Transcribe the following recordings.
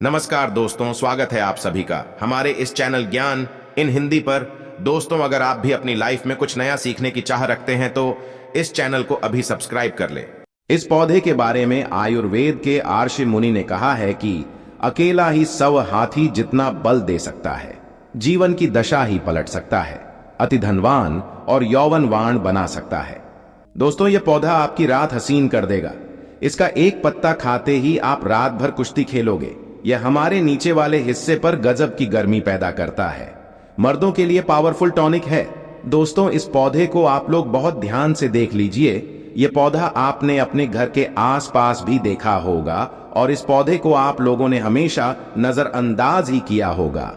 नमस्कार दोस्तों, स्वागत है आप सभी का हमारे इस चैनल ज्ञान इन हिंदी पर। दोस्तों, अगर आप भी अपनी लाइफ में कुछ नया सीखने की चाह रखते हैं तो इस चैनल को अभी सब्सक्राइब कर ले। इस पौधे के बारे में आयुर्वेद के आर्षि मुनि ने कहा है कि अकेला ही 100 हाथी जितना बल दे सकता है, जीवन की दशा ही पलट सकता है, अति धनवान और यौवनवान बना सकता है। दोस्तों, यह पौधा आपकी रात हसीन कर देगा। इसका एक पत्ता खाते ही आप रात भर कुश्ती खेलोगे। यह हमारे नीचे वाले हिस्से पर गजब की गर्मी पैदा करता है। मर्दों के लिए पावरफुल टॉनिक है। दोस्तों, इस पौधे को आप लोग बहुत ध्यान से देख लीजिए। यह पौधा आपने अपने घर के आसपास भी देखा होगा और इस पौधे को आप लोगों ने हमेशा नजरअंदाज ही किया होगा।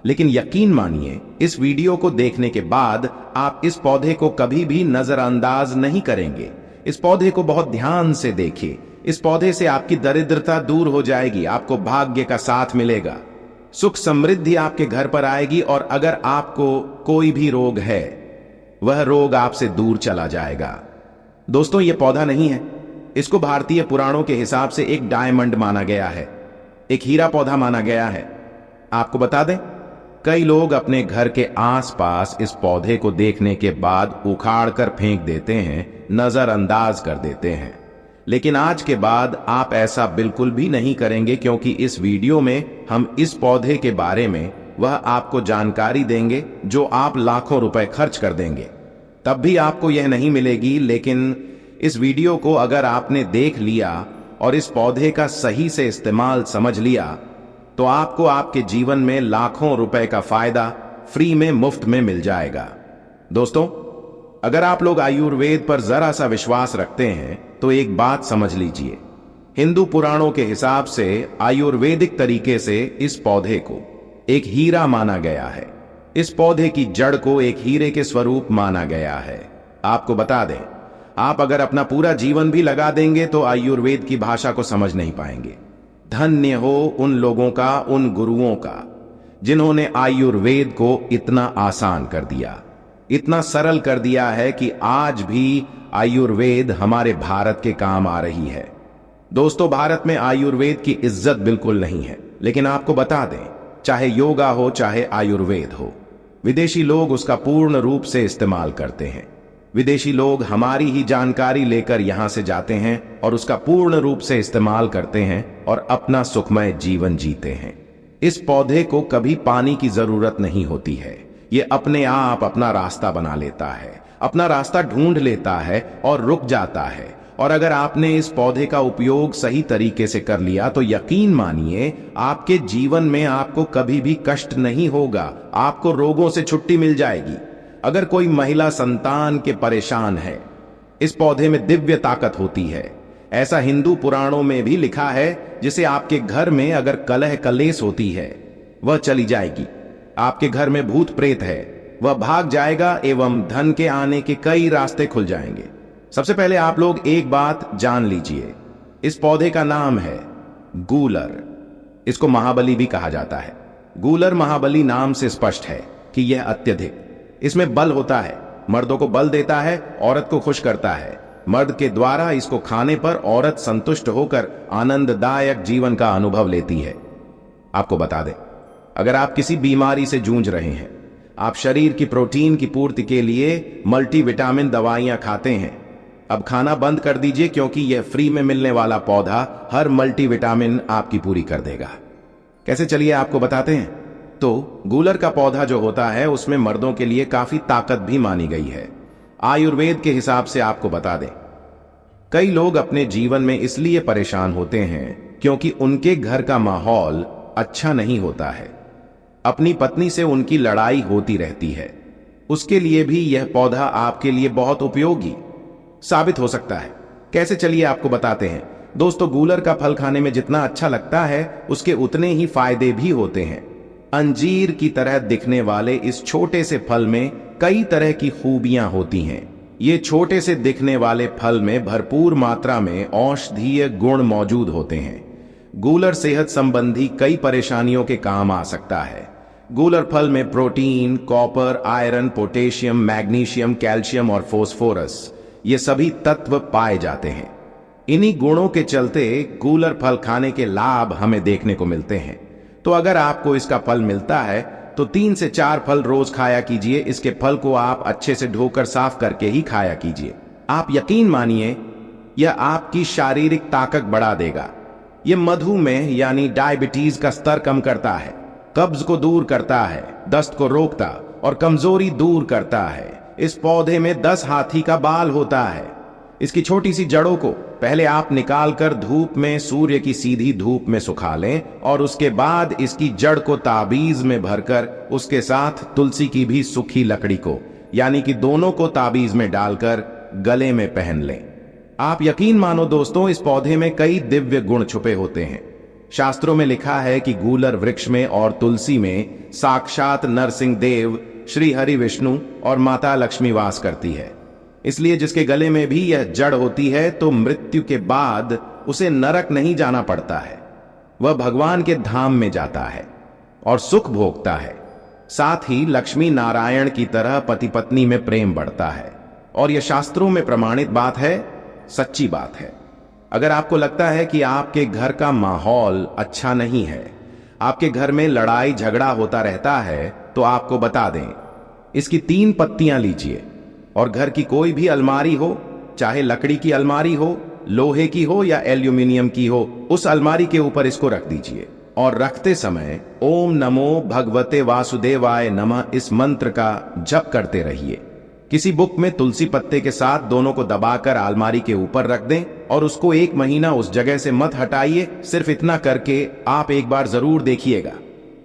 लेकिन यकीन मानिए, इस वीडियो को देखने के बाद आप इस पौधे को कभी भी नजरअंदाज नहीं करेंगे। इस पौधे को बहुत ध्यान से देखिए। इस पौधे से आपकी दरिद्रता दूर हो जाएगी, आपको भाग्य का साथ मिलेगा, सुख समृद्धि आपके घर पर आएगी और अगर आपको कोई भी रोग है वह रोग आपसे दूर चला जाएगा। दोस्तों, यह पौधा नहीं है। इसको भारतीय पुराणों के हिसाब से एक डायमंड माना गया है, एक हीरा पौधा माना गया है। आपको बता दें, कई लोग अपने घर के आसपास इस पौधे को देखने के बाद उखाड़ कर फेंक देते हैं, नजरअंदाज कर देते हैं। लेकिन आज के बाद आप ऐसा बिल्कुल भी नहीं करेंगे, क्योंकि इस वीडियो में हम इस पौधे के बारे में वह आपको जानकारी देंगे जो आप लाखों रुपए खर्च कर देंगे तब भी आपको यह नहीं मिलेगी। लेकिन इस वीडियो को अगर आपने देख लिया और इस पौधे का सही से इस्तेमाल समझ लिया तो आपको आपके जीवन में लाखों रुपए का फायदा फ्री में, मुफ्त में मिल जाएगा। दोस्तों, अगर आप लोग आयुर्वेद पर जरा सा विश्वास रखते हैं तो एक बात समझ लीजिए। हिंदू पुराणों के हिसाब से आयुर्वेदिक तरीके से इस पौधे को एक हीरा माना गया है। इस पौधे की जड़ को एक हीरे के स्वरूप माना गया है। आपको बता दें, आप अगर अपना पूरा जीवन भी लगा देंगे तो आयुर्वेद की भाषा को समझ नहीं पाएंगे। धन्य हो उन लोगों का, उन गुरुओं का, जिन्होंने आयुर्वेद को इतना आसान कर दिया, इतना सरल कर दिया है कि आज भी आयुर्वेद हमारे भारत के काम आ रही है। दोस्तों, भारत में आयुर्वेद की इज्जत बिल्कुल नहीं है। लेकिन आपको बता दें, चाहे योगा हो चाहे आयुर्वेद हो, विदेशी लोग उसका पूर्ण रूप से इस्तेमाल करते हैं। विदेशी लोग हमारी ही जानकारी लेकर यहां से जाते हैं और उसका पूर्ण रूप से इस्तेमाल करते हैं और अपना सुखमय जीवन जीते हैं। इस पौधे को कभी पानी की जरूरत नहीं होती है। ये अपने आप अपना रास्ता बना लेता है, अपना रास्ता ढूंढ लेता है और रुक जाता है। और अगर आपने इस पौधे का उपयोग सही तरीके से कर लिया तो यकीन मानिए, आपके जीवन में आपको कभी भी कष्ट नहीं होगा, आपको रोगों से छुट्टी मिल जाएगी। अगर कोई महिला संतान के परेशान है, इस पौधे में दिव्य ताकत होती है। ऐसा हिंदू पुराणों में भी लिखा है, जिसे आपके घर में अगर कलह कलेश होती है वह चली जाएगी। आपके घर में भूत प्रेत है, वह भाग जाएगा एवं धन के आने के कई रास्ते खुल जाएंगे। सबसे पहले आप लोग एक बात जान लीजिए, इस पौधे का नाम है गूलर। इसको महाबली भी कहा जाता है। गूलर महाबली नाम से स्पष्ट है कि यह अत्यधिक, इसमें बल होता है, मर्दों को बल देता है, औरत को खुश करता है। मर्द के द्वारा इसको खाने पर औरत संतुष्ट होकर आनंददायक जीवन का अनुभव लेती है। आपको बता दें, अगर आप किसी बीमारी से जूझ रहे हैं, आप शरीर की प्रोटीन की पूर्ति के लिए मल्टीविटामिन दवाइयां खाते हैं, अब खाना बंद कर दीजिए, क्योंकि यह फ्री में मिलने वाला पौधा हर मल्टीविटामिन आपकी पूरी कर देगा। कैसे, चलिए आपको बताते हैं। तो गूलर का पौधा जो होता है उसमें मर्दों के लिए काफी ताकत भी मानी गई है। आयुर्वेद के हिसाब से आपको बता दें, कई लोग अपने जीवन में इसलिए परेशान होते हैं क्योंकि उनके घर का माहौल अच्छा नहीं होता है। अपनी पत्नी से उनकी लड़ाई होती रहती है। उसके लिए भी यह पौधा आपके लिए बहुत उपयोगी साबित हो सकता है। कैसे, चलिए आपको बताते हैं। दोस्तों, गूलर का फल खाने में जितना अच्छा लगता है उसके उतने ही फायदे भी होते हैं। अंजीर की तरह दिखने वाले इस छोटे से फल में कई तरह की खूबियां होती हैं। ये छोटे से दिखने वाले फल में भरपूर मात्रा में औषधीय गुण मौजूद होते हैं। गूलर सेहत संबंधी कई परेशानियों के काम आ सकता है। गूलर फल में protein, copper, iron, potassium, magnesium, calcium और फोस्फोरस, ये सभी तत्व पाए जाते हैं। इन्हीं गुणों के चलते गूलर फल खाने के लाभ हमें देखने को मिलते हैं। तो अगर आपको इसका फल मिलता है तो 3 से 4 फल रोज खाया कीजिए। इसके फल को आप अच्छे से धोकर साफ करके ही खाया कीजिए। आप यकीन मानिए, यह आपकी शारीरिक ताकत बढ़ा देगा। यह मधुमेह यानी डायबिटीज का स्तर कम करता है, कब्ज को दूर करता है, दस्त को रोकता और कमजोरी दूर करता है। इस पौधे में 10 हाथी का बाल होता है। इसकी छोटी सी जड़ों को पहले आप निकालकर धूप में, सूर्य की सीधी धूप में सुखा लें और उसके बाद इसकी जड़ को ताबीज में भरकर उसके साथ तुलसी की भी सूखी लकड़ी को, यानी कि दोनों को ताबीज में डालकर गले में पहन लें। आप यकीन मानो दोस्तों, इस पौधे में कई दिव्य गुण छुपे होते हैं। शास्त्रों में लिखा है कि गूलर वृक्ष में और तुलसी में साक्षात नरसिंह देव, श्री हरि विष्णु और माता लक्ष्मी वास करती है। इसलिए जिसके गले में भी यह जड़ होती है तो मृत्यु के बाद उसे नरक नहीं जाना पड़ता है, वह भगवान के धाम में जाता है और सुख भोगता है। साथ ही लक्ष्मी नारायण की तरह पति पत्नी में प्रेम बढ़ता है। और यह शास्त्रों में प्रमाणित बात है, सच्ची बात है। अगर आपको लगता है कि आपके घर का माहौल अच्छा नहीं है, आपके घर में लड़ाई झगड़ा होता रहता है, तो आपको बता दें, इसकी 3 पत्तियां लीजिए और घर की कोई भी अलमारी हो, चाहे लकड़ी की अलमारी हो, लोहे की हो या एल्यूमिनियम की हो, उस अलमारी के ऊपर इसको रख दीजिए और रखते समय ओम नमो भगवते वासुदेवाय नमः इस मंत्र का जप करते रहिए। किसी बुक में तुलसी पत्ते के साथ दोनों को दबाकर अलमारी के ऊपर रख दें और उसको 1 महीना उस जगह से मत हटाइए। सिर्फ इतना करके आप एक बार जरूर देखिएगा,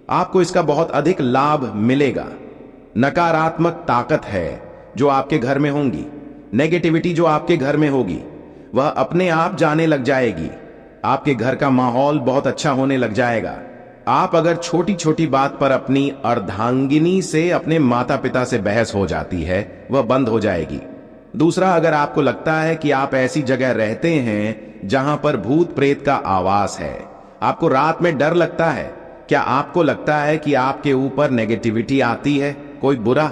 आपको इसका बहुत अधिक लाभ मिलेगा। नकारात्मक ताकत है जो आपके घर में होंगी, नेगेटिविटी जो आपके घर में होगी, वह अपने आप जाने लग जाएगी। आपके घर का माहौल बहुत अच्छा होने लग जाएगा। आप अगर छोटी छोटी बात पर अपनी अर्धांगिनी से, अपने माता पिता से बहस हो जाती है, वह बंद हो जाएगी। दूसरा, अगर आपको लगता है कि आप ऐसी जगह रहते हैं जहां पर भूत प्रेत का आवास है, आपको रात में डर लगता है, क्या आपको लगता है कि आपके ऊपर नेगेटिविटी आती है, कोई बुरा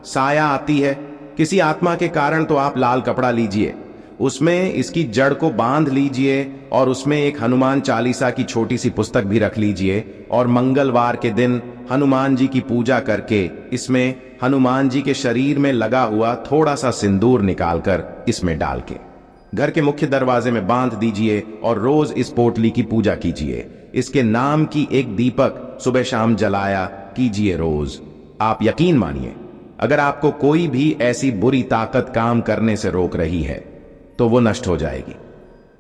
साया आती है किसी आत्मा के कारण, तो आप लाल कपड़ा लीजिए, उसमें इसकी जड़ को बांध लीजिए और उसमें एक हनुमान चालीसा की छोटी सी पुस्तक भी रख लीजिए और मंगलवार के दिन हनुमान जी की पूजा करके इसमें हनुमान जी के शरीर में लगा हुआ थोड़ा सा सिंदूर निकालकर इसमें डाल के घर के मुख्य दरवाजे में बांध दीजिए और रोज इस पोटली की पूजा कीजिए। इसके नाम की एक दीपक सुबह शाम जलाया कीजिए रोज। आप यकीन मानिए, अगर आपको कोई भी ऐसी बुरी ताकत काम करने से रोक रही है तो वो नष्ट हो जाएगी।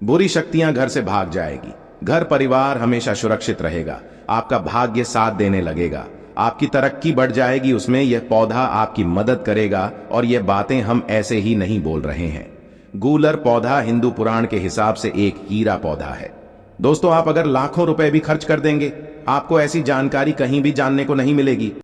बुरी शक्तियां घर से भाग जाएगी, घर परिवार हमेशा सुरक्षित रहेगा, आपका भाग्य साथ देने लगेगा, आपकी तरक्की बढ़ जाएगी। उसमें यह पौधा आपकी मदद करेगा। और यह बातें हम ऐसे ही नहीं बोल रहे हैं। गूलर पौधा हिंदू पुराण के हिसाब से एक हीरा पौधा है। दोस्तों, आप अगर लाखों रुपए भी खर्च कर देंगे, आपको ऐसी जानकारी कहीं भी जानने को नहीं मिलेगी।